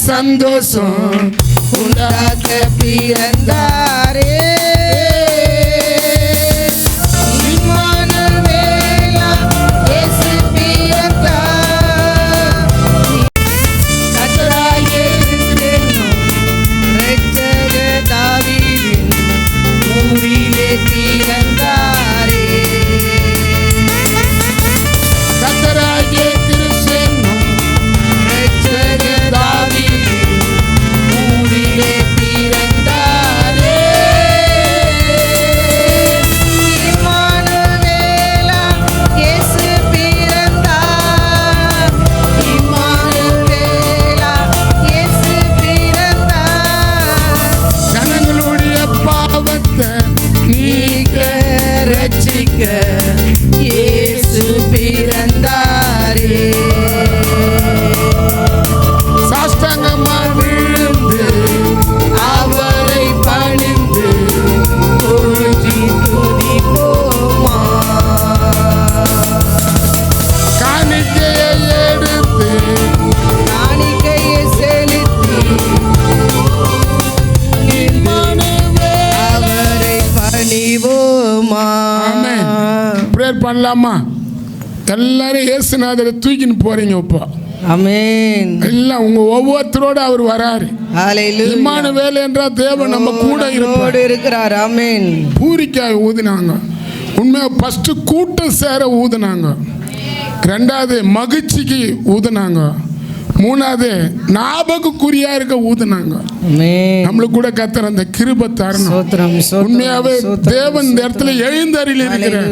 சந்தோஷம் உண்டாக்க பிறந்தாரே. இயேசு பிறந்தாரே. சாஷ்டாங்கமாய் விழுந்து அவரை பணிந்து போற்றி துதிப்போமா. காணிக்கையை எடுத்து காணிக்கையை செலுத்தி அவரை பணிவோமா. பிரேயர் பண்ணலாமா? எல்லாரும் இயேசுநாதரை தூக்கின்னு போறீங்க இப்போ. ஆமென். எல்லாம் உங்க ஒவ்வொருத்தரோட அவர் வராரு. ஹalleluya. இம்மானுவேல் என்ற தேவன் நம்ம கூட இருக்கிறார். ஆமென். பூரிக்காய் ஊதினாங்க. உண்மையா ஃபர்ஸ்ட் கூட்டம் சேர ஊதினாங்க. ரெண்டாவது மகிழ்ச்சிக்கு ஊதினாங்க. மூணாவது ஞாபகக்குறியா இருக்க ஊதினாங்க. நம்மளுக்கு கூட கர்த்தர் அந்த கிருபை தரணும். உண்மையாவே தேவன் இந்த இடத்துல எழுந்தருளி இருக்கிறார்.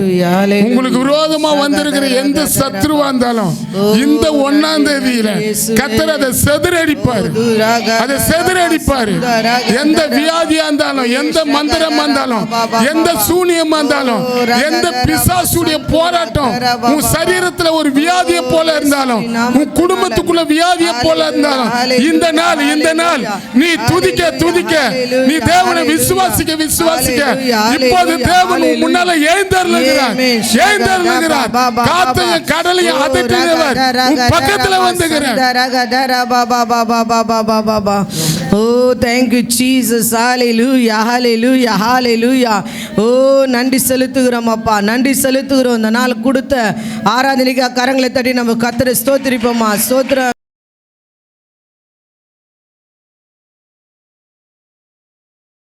உங்களுக்கு விரோதமா வந்திருக்கிற எந்த சத்ருவா இருந்தாலும் இந்த 1ஆம் தேதியில கர்த்தர் அதை செதறடிப்பாரு. அதை செதறடிப்பாரு. எந்த வியாதியா இருந்தாலும், எந்த மந்திரமா இருந்தாலும், எந்த சூனியமா இருந்தாலும், எந்த பிசாசுடைய போராட்டம் உன் சரீரத்துல ஒரு வியாதியை போல இருந்தாலும், உன் குடும்பத்துக்குள்ள வியாதியை போல இருந்தாலும், இந்த நாள் நீ துதிக்க நீ தேவனை விசுவாசிக்க இப்போது தேவன் முன்னால எழுந்தருளுகிறார். காத்தையும் கடலையும் அதட்டினவர் பக்கத்துல வந்துகிறார். Oh, thank you Jesus. Hallelujah, hallelujah, hallelujah. Oh, நன்றி செலுத்துகிறோம் அப்பா, நன்றி செலுத்துகிறோம். இந்த நாள் கொடுத்த ஆராதனைக்கு கரங்களை தட்டி நம்ம கர்த்தரை ஸ்தோத்திரிப்போமா. ஸ்தோத்திரம்.